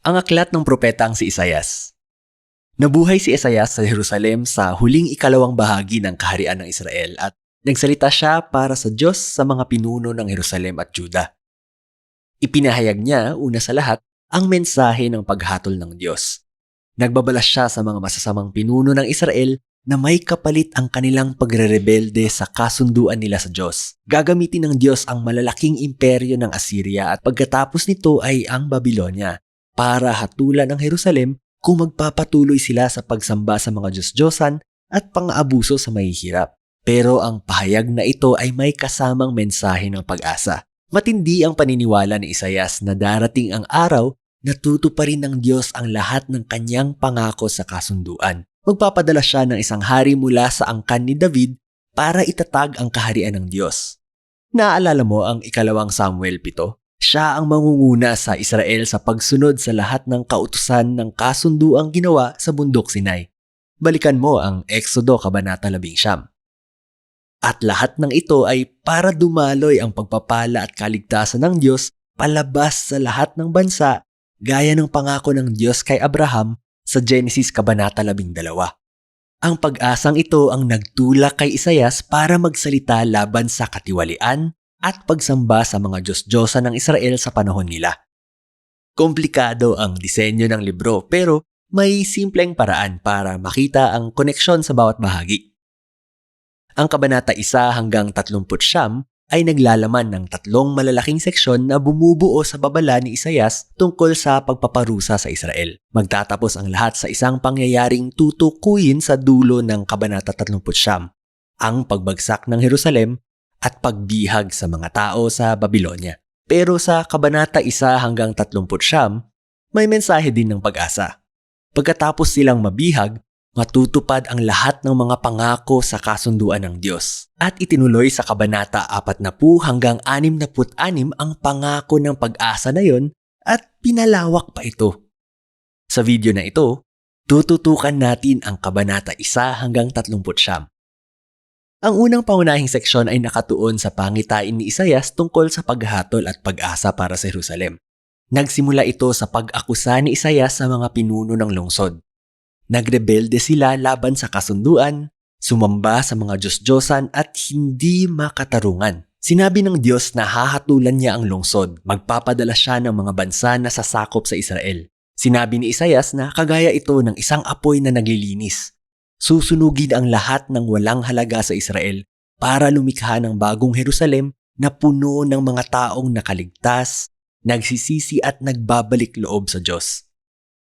Ang aklat ng propetang si Isaias. Nabuhay si Isaias sa Jerusalem sa huling ikalawang bahagi ng kaharian ng Israel at nagsalita siya para sa Diyos sa mga pinuno ng Jerusalem at Juda. Ipinahayag niya, una sa lahat, ang mensahe ng paghatol ng Diyos. Nagbabalas siya sa mga masasamang pinuno ng Israel na may kapalit ang kanilang pagrerebelde sa kasunduan nila sa Diyos. Gagamitin ng Diyos ang malalaking imperyo ng Assyria at pagkatapos nito ay ang Babylonia para hatulan ang Jerusalem kung magpapatuloy sila sa pagsamba sa mga Diyos-Diyosan at pang-aabuso sa mahihirap. Pero ang pahayag na ito ay may kasamang mensahe ng pag-asa. Matindi ang paniniwala ni Isaias na darating ang araw na tutuparin ng Diyos ang lahat ng kanyang pangako sa kasunduan. Magpapadala siya ng isang hari mula sa angkan ni David para itatag ang kaharian ng Diyos. Naaalala mo ang ikalawang Samuel 7? Siya ang mangunguna sa Israel sa pagsunod sa lahat ng kautusan ng kasunduang ginawa sa bundok Sinai. Balikan mo ang Exodo Kabanata 11. At lahat ng ito ay para dumaloy ang pagpapala at kaligtasan ng Diyos palabas sa lahat ng bansa gaya ng pangako ng Diyos kay Abraham sa Genesis Kabanata 12. Ang pag-asang ito ang nagtulak kay Isaias para magsalita laban sa katiwalian at pagsamba sa mga Diyos-Diyosan ng Israel sa panahon nila. Komplikado ang disenyo ng libro pero may simpleng paraan para makita ang koneksyon sa bawat bahagi. Ang Kabanata 1 hanggang 39 ay naglalaman ng 3 malalaking seksyon na bumubuo sa babala ni Isaias tungkol sa pagpaparusa sa Israel. Magtatapos ang lahat sa isang pangyayaring tutukuyin sa dulo ng Kabanata 39, ang pagbagsak ng Jerusalem at pagbihag sa mga tao sa Babylonia. Pero sa Kabanata 1 hanggang 39, may mensahe din ng pag-asa. Pagkatapos silang mabihag, matutupad ang lahat ng mga pangako sa kasunduan ng Diyos. At itinuloy sa Kabanata 40 hanggang 66 ang pangako ng pag-asa na yon at pinalawak pa ito. Sa video na ito, tututukan natin ang Kabanata 1 hanggang 39. Ang unang pangunahing seksyon ay nakatuon sa pangitain ni Isaias tungkol sa paghatol at pag-asa para sa Jerusalem. Nagsimula ito sa pag-akusa ni Isaias sa mga pinuno ng lungsod. Nagrebelde sila laban sa kasunduan, sumamba sa mga Diyos-Diyosan at hindi makatarungan. Sinabi ng Diyos na hahatulan niya ang lungsod, magpapadala siya ng mga bansa na sasakop sa Israel. Sinabi ni Isaias na kagaya ito ng isang apoy na naglilinis. Susunugin ang lahat ng walang halaga sa Israel para lumikha ng bagong Jerusalem na puno ng mga taong nakaligtas, nagsisisi at nagbabalik loob sa Diyos.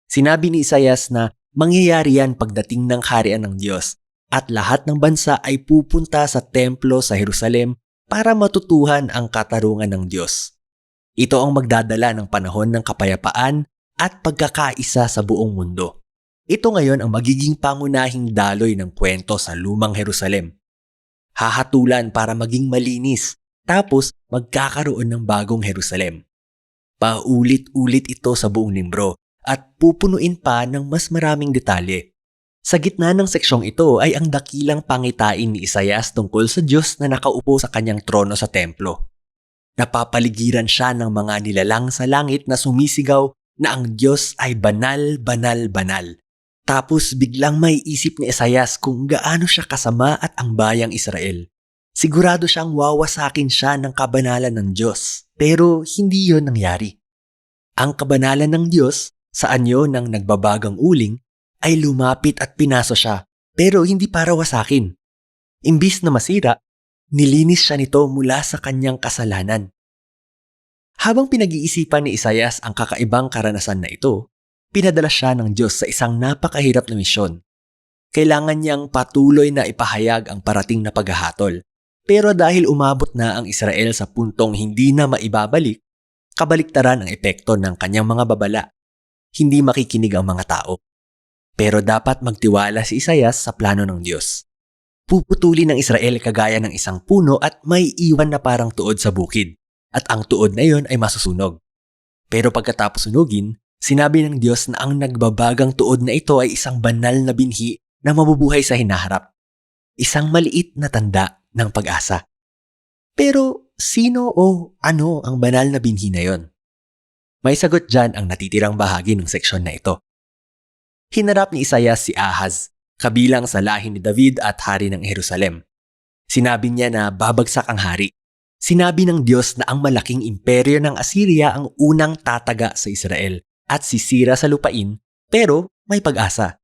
Sinabi ni Isaias na mangyayari yan pagdating ng kaharian ng Diyos at lahat ng bansa ay pupunta sa templo sa Jerusalem para matutuhan ang katarungan ng Diyos. Ito ang magdadala ng panahon ng kapayapaan at pagkakaisa sa buong mundo. Ito ngayon ang magiging pangunahing daloy ng kwento sa lumang Jerusalem. Hahatulan para maging malinis, tapos magkakaroon ng bagong Jerusalem. Paulit-ulit ito sa buong libro at pupunuin pa ng mas maraming detalye. Sa gitna ng seksyong ito ay ang dakilang pangitain ni Isaias tungkol sa Diyos na nakaupo sa kanyang trono sa templo. Napapaligiran siya ng mga nilalang sa langit na sumisigaw na ang Diyos ay banal, banal, banal. Tapos biglang may isip ni Isaias kung gaano siya kasama at ang bayang Israel. Sigurado siyang wawasakin siya ng kabanalan ng Diyos, pero hindi yon nangyari. Ang kabanalan ng Diyos sa anyo ng nagbabagang uling ay lumapit at pinaso siya, pero hindi para wasakin. Imbis na masira, nilinis siya nito mula sa kanyang kasalanan. Habang pinag-iisipan ni Isaias ang kakaibang karanasan na ito, pinadala siya ng Diyos sa isang napakahirap na misyon. Kailangan niyang patuloy na ipahayag ang parating na paghahatol. Pero dahil umabot na ang Israel sa puntong hindi na maibabalik, kabaliktaran ang epekto ng kanyang mga babala. Hindi makikinig ang mga tao. Pero dapat magtiwala si Isaias sa plano ng Diyos. Puputulin ng Israel kagaya ng isang puno at may iwan na parang tuod sa bukid. At ang tuod na iyon ay masusunog. Pero pagkatapos sunugin, sinabi ng Diyos na ang nagbabagang tuod na ito ay isang banal na binhi na mabubuhay sa hinaharap. Isang maliit na tanda ng pag-asa. Pero sino o ano ang banal na binhi na yon? May sagot dyan ang natitirang bahagi ng seksyon na ito. Hinarap ni Isaias si Ahaz, kabilang sa lahi ni David at hari ng Jerusalem. Sinabi niya na babagsak ang hari. Sinabi ng Diyos na ang malaking imperyo ng Assyria ang unang tataga sa Israel at sisira sa lupain, pero may pag-asa.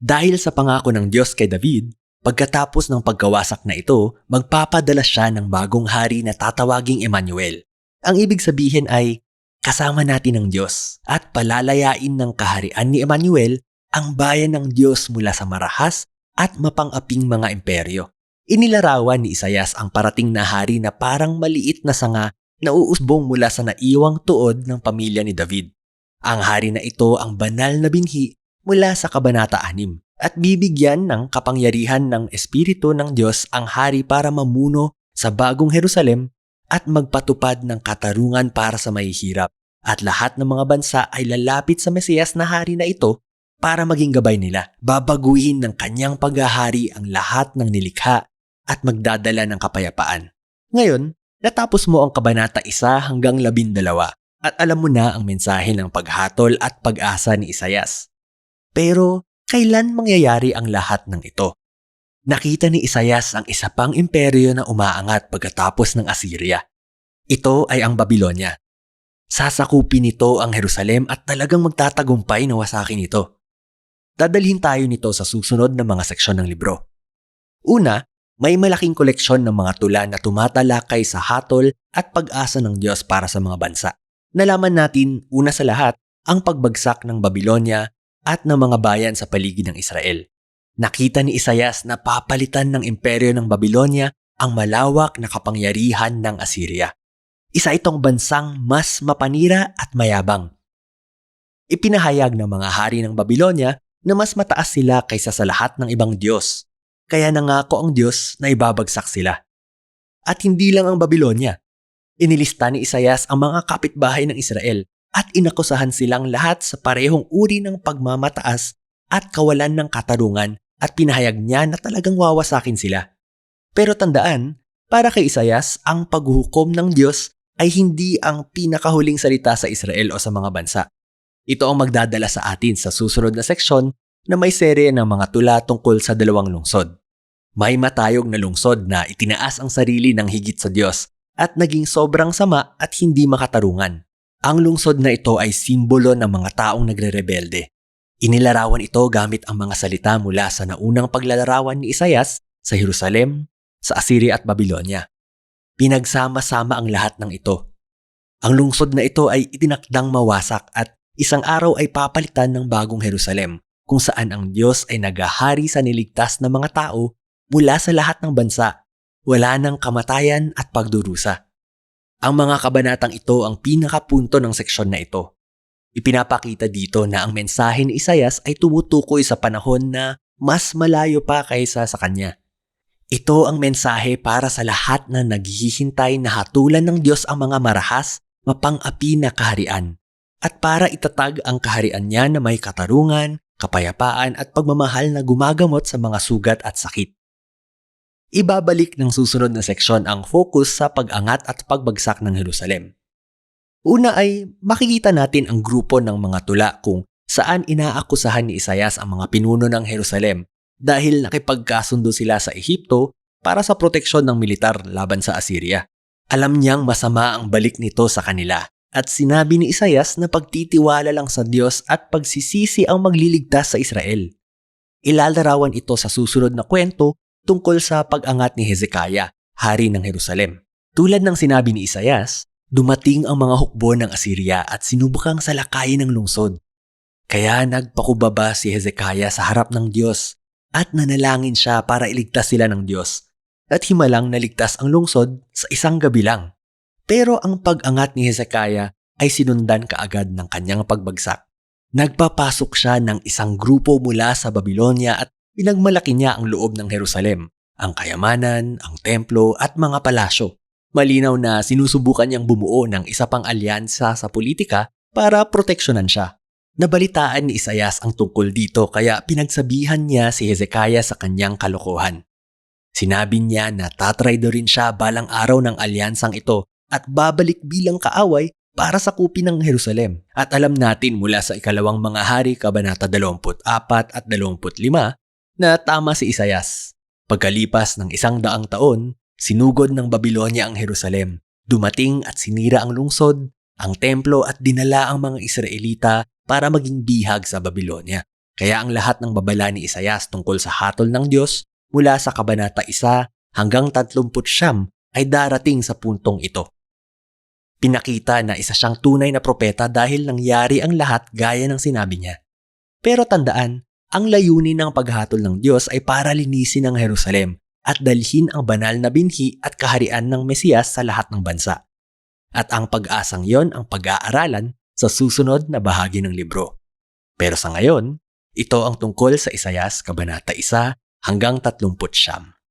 Dahil sa pangako ng Diyos kay David, pagkatapos ng pagkawasak na ito, magpapadala siya ng bagong hari na tatawaging Emmanuel. Ang ibig sabihin ay, kasama natin ang Diyos at palalayain ng kaharian ni Emmanuel ang bayan ng Diyos mula sa marahas at mapang-aping mga imperyo. Inilarawan ni Isaias ang parating na hari na parang maliit na sanga na uusbong mula sa naiwang tuod ng pamilya ni David. Ang hari na ito ang banal na binhi mula sa Kabanata 6 at bibigyan ng kapangyarihan ng Espiritu ng Diyos ang hari para mamuno sa bagong Jerusalem at magpatupad ng katarungan para sa mahihirap. At lahat ng mga bansa ay lalapit sa Mesiyas na hari na ito para maging gabay nila. Babaguhin ng kanyang paghahari ang lahat ng nilikha at magdadala ng kapayapaan. Ngayon, natapos mo ang Kabanata 1 hanggang 12 at alam mo na ang mensahe ng paghatol at pag-asa ni Isaias. Pero, kailan mangyayari ang lahat ng ito? Nakita ni Isaias ang isa pang imperyo na umaangat pagkatapos ng Assyria. Ito ay ang Babylonia. Sasakupin nito ang Jerusalem at talagang magtatagumpay na wasakin ito. Dadalhin tayo nito sa susunod na mga seksyon ng libro. Una, may malaking koleksyon ng mga tula na tumatalakay sa hatol at pag-asa ng Diyos para sa mga bansa. Nalaman natin, una sa lahat, ang pagbagsak ng Babylonia at ng mga bayan sa paligid ng Israel. Nakita ni Isaias na papalitan ng imperyo ng Babylonia ang malawak na kapangyarihan ng Assyria. Isa itong bansang mas mapanira at mayabang. Ipinahayag ng mga hari ng Babylonia na mas mataas sila kaysa sa lahat ng ibang Diyos. Kaya nangako ang Diyos na ibabagsak sila. At hindi lang ang Babylonia. Inilista ni Isaias ang mga kapitbahay ng Israel at inakusahan silang lahat sa parehong uri ng pagmamataas at kawalan ng katarungan at pinahayag niya na talagang wawasakin sila. Pero tandaan, para kay Isaias, ang paghuhukom ng Diyos ay hindi ang pinakahuling salita sa Israel o sa mga bansa. Ito ang magdadala sa atin sa susunod na seksyon na may serye ng mga tula tungkol sa dalawang lungsod. May matayog na lungsod na itinaas ang sarili ng higit sa Diyos at naging sobrang sama at hindi makatarungan. Ang lungsod na ito ay simbolo ng mga taong nagre-rebelde. Inilarawan ito gamit ang mga salita mula sa naunang paglalarawan ni Isaias sa Jerusalem, sa Assyria at Babylonia. Pinagsama-sama ang lahat ng ito. Ang lungsod na ito ay itinakdang mawasak at isang araw ay papalitan ng bagong Jerusalem, kung saan ang Diyos ay naghahari sa niligtas na mga tao mula sa lahat ng bansa, wala ng kamatayan at pagdurusa. Ang mga kabanatang ito ang pinakapunto ng seksyon na ito. Ipinapakita dito na ang mensahe ni Isaias ay tumutukoy sa panahon na mas malayo pa kaysa sa kanya. Ito ang mensahe para sa lahat na naghihintay na hatulan ng Diyos ang mga marahas, mapang-api na kaharian, at para itatag ang kaharian niya na may katarungan, kapayapaan at pagmamahal na gumagamot sa mga sugat at sakit. Ibabalik ng susunod na seksyon ang focus sa pag-angat at pagbagsak ng Jerusalem. Una ay makikita natin ang grupo ng mga tula kung saan inaakusahan ni Isaias ang mga pinuno ng Jerusalem dahil nakipagkasundo sila sa Ehipto para sa proteksyon ng militar laban sa Assyria. Alam niyang masama ang balik nito sa kanila at sinabi ni Isaias na pagtitiwala lang sa Diyos at pagsisisi ang magliligtas sa Israel. Ilalarawan ito sa susunod na kwento tungkol sa pag-angat ni Hezekiah, hari ng Jerusalem. Tulad ng sinabi ni Isaias, dumating ang mga hukbo ng Assyria at sinubukang salakayin ng lungsod. Kaya nagpakubaba si Hezekiah sa harap ng Diyos at nanalangin siya para iligtas sila ng Diyos. At himalang naligtas ang lungsod sa isang gabi lang. Pero ang pag-angat ni Hezekiah ay sinundan kaagad ng kanyang pagbagsak. Nagpapasok siya ng isang grupo mula sa Babylonia at pinagmalaki niya ang loob ng Jerusalem, ang kayamanan, ang templo at mga palasyo. Malinaw na sinusubukan niyang bumuo ng isa pang alyansa sa politika para proteksyonan siya. Nabalitaan ni Isaias ang tungkol dito kaya pinagsabihan niya si Hezekiah sa kanyang kalokohan. Sinabi niya na tatraidorin siya balang araw ng alyansang ito at babalik bilang kaaway para sakupin ng Jerusalem. At alam natin mula sa ikalawang mga hari, kabanata 24 at 25, na tama si Isaias. Pagkalipas ng 100 taon, sinugod ng Babilonya ang Jerusalem. Dumating at sinira ang lungsod, ang templo at dinala ang mga Israelita para maging bihag sa Babilonya. Kaya ang lahat ng babala ni Isaias tungkol sa hatol ng Diyos mula sa kabanata 1 hanggang 39 ay darating sa puntong ito. Pinakita na isa siyang tunay na propeta dahil nangyari ang lahat gaya ng sinabi niya. Pero tandaan, ang layunin ng paghatol ng Diyos ay para linisin ang Jerusalem at dalhin ang banal na binhi at kaharian ng Mesiyas sa lahat ng bansa. At ang pag-asang yon ang pag-aaralan sa susunod na bahagi ng libro. Pero sa ngayon, ito ang tungkol sa Isaias kabanata 1 hanggang 39.